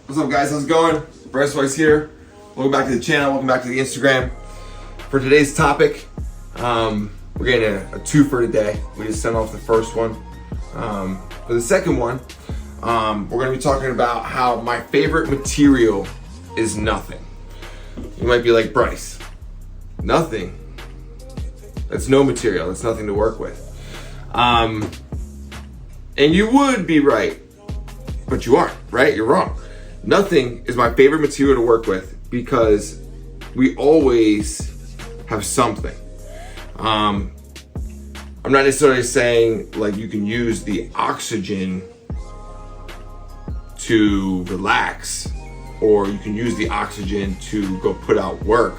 What's up, guys? How's it going? Bryce Weiss here. Welcome back to the channel. Welcome back to the Instagram. For today's topic, we're getting a twofer today. We just sent off the first one. For the second one, we're going to be talking about how my favorite material is nothing. You might be like, Bryce, nothing? That's no material. That's nothing to work with. And you would be right, but you aren't, right? You're wrong. Nothing is my favorite material to work with because we always have something. I'm not necessarily saying like you can use the oxygen to relax, or you can use the oxygen to go put out work.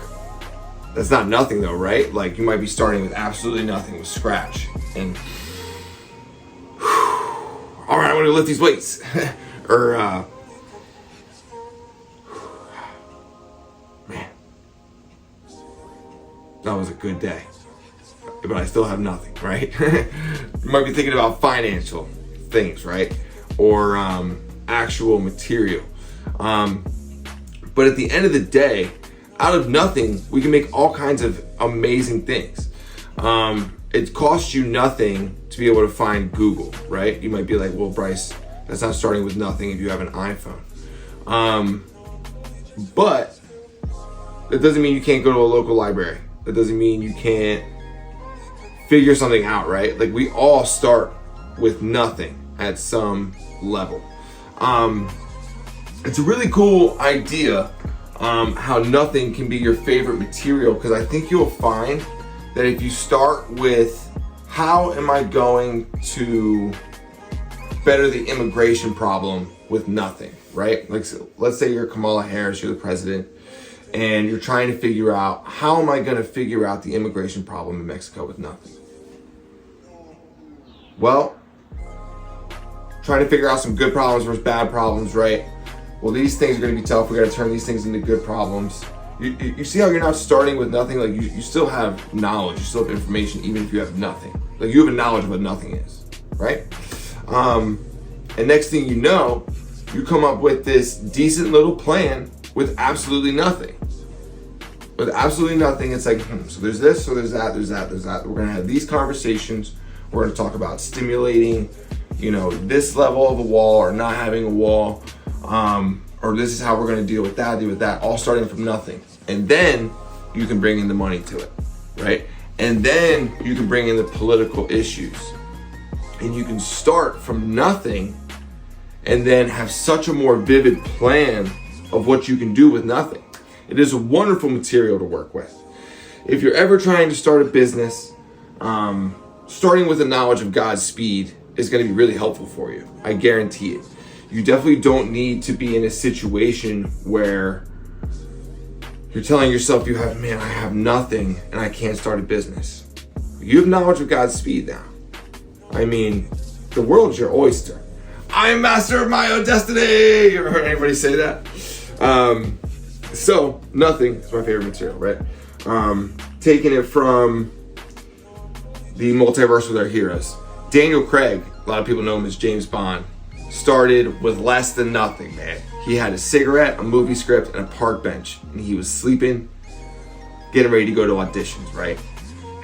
That's not nothing though, right? Like you might be starting with absolutely nothing, with scratch, and all right, I want to lift these weights, or man, that was a good day, but I still have nothing, right? You might be thinking about financial things, right? Or actual material. But at the end of the day, out of nothing, we can make all kinds of amazing things. It costs you nothing to be able to find Google, right? You might be like, well, Bryce, that's not starting with nothing if you have an iPhone. But that doesn't mean you can't go to a local library. That doesn't mean you can't figure something out, right? Like we all start with nothing at some level. It's a really cool idea, how nothing can be your favorite material, because I think you'll find that if you start with how am I going to better the immigration problem with nothing, right? Like, so let's say you're Kamala Harris, you're the president, and you're trying to figure out how am I going to figure out the immigration problem in Mexico with nothing? Well, trying to figure out some good problems versus bad problems, right? Well, these things are going to be tough. We got to turn these things into good problems. You see how you're not starting with nothing? Like you still have knowledge, you still have information, even if you have nothing. Like you have a knowledge of what nothing is, right? And next thing you know, you come up with this decent little plan with absolutely nothing. With absolutely nothing, it's like, so there's this, so there's that, there's that, there's that. We're going to have these conversations. We're going to talk about stimulating, this level of a wall or not having a wall. Or this is how we're going to deal with that, all starting from nothing. And then you can bring in the money to it, right? And then you can bring in the political issues. And you can start from nothing and then have such a more vivid plan of what you can do with nothing. It is a wonderful material to work with. If you're ever trying to start a business, starting with the knowledge of God's speed is going to be really helpful for you. I guarantee it. You definitely don't need to be in a situation where you're telling yourself I have nothing and I can't start a business. You have knowledge of God's speed now. I mean, the world's your oyster. I am master of my own destiny. You ever heard anybody say that? So nothing is my favorite material, right? Taking it from the multiverse with our heroes. Daniel Craig, a lot of people know him as James Bond, started with less than nothing, man. He had a cigarette, a movie script, and a park bench, and he was sleeping, getting ready to go to auditions, right?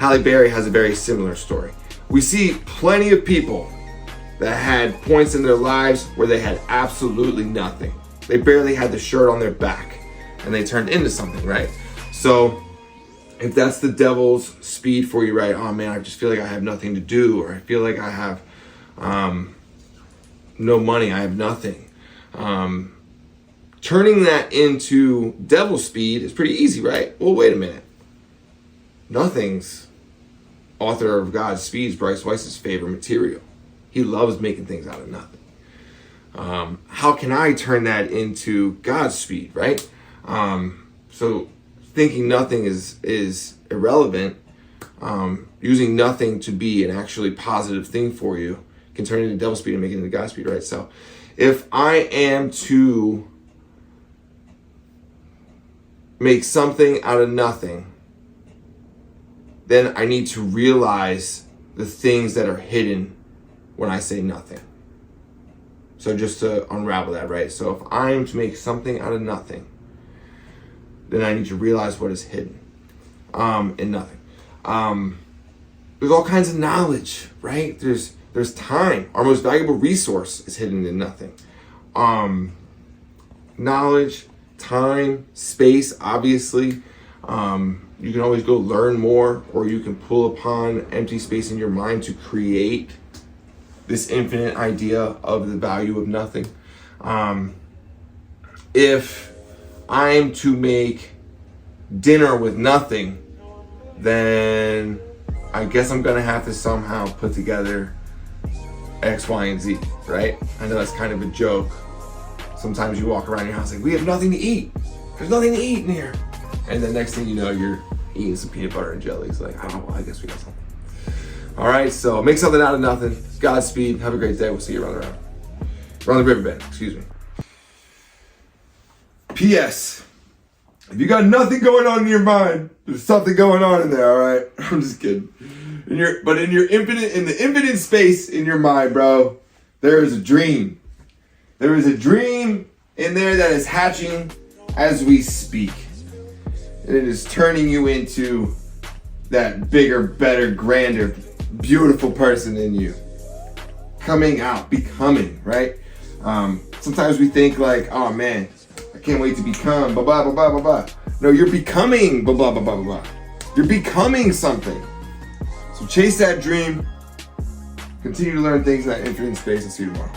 Halle Berry has a very similar story. We see plenty of people that had points in their lives where they had absolutely nothing. They barely had the shirt on their back, and they turned into something, right? So if that's the devil's speed for you, right? Oh man, I just feel like I have nothing to do, or I feel like I have no money, I have nothing. Turning that into devil speed is pretty easy, right? Well, wait a minute. Nothing's author of God's Speed, Bryce Weiss's favorite material. He loves making things out of nothing. How can I turn that into God's speed, right? So thinking nothing is irrelevant, using nothing to be an actually positive thing for you can turn it into devil speed and make it into God speed, right? So if I am to make something out of nothing, then I need to realize the things that are hidden when I say nothing. So just to unravel that, right? So if I'm to make something out of nothing, then I need to realize what is hidden in nothing. There's all kinds of knowledge, right? There's time. Our most valuable resource is hidden in nothing. Knowledge, time, space, obviously. You can always go learn more, or you can pull upon empty space in your mind to create this infinite idea of the value of nothing. If I'm to make dinner with nothing, then I guess I'm gonna have to somehow put together X, Y, and Z, right? I know that's kind of a joke. Sometimes you walk around your house like, we have nothing to eat. There's nothing to eat in here. And then next thing you know, you're eating some peanut butter and jelly. It's like, oh, well, I guess we got something. All right, so make something out of nothing. Godspeed. Have a great day. We'll see you around the riverbed, excuse me. P.S. If you got nothing going on in your mind, there's something going on in there, all right? I'm just kidding. In the infinite space in your mind, bro, there is a dream. There is a dream in there that is hatching as we speak. And it is turning you into that bigger, better, grander, beautiful person in you. Coming out, becoming, right? Sometimes we think like, oh man, I can't wait to become, blah, blah, blah, blah, blah, blah. No, you're becoming, blah, blah, blah, blah, blah. You're becoming something. So chase that dream. Continue to learn things in that infinite space, and see you tomorrow.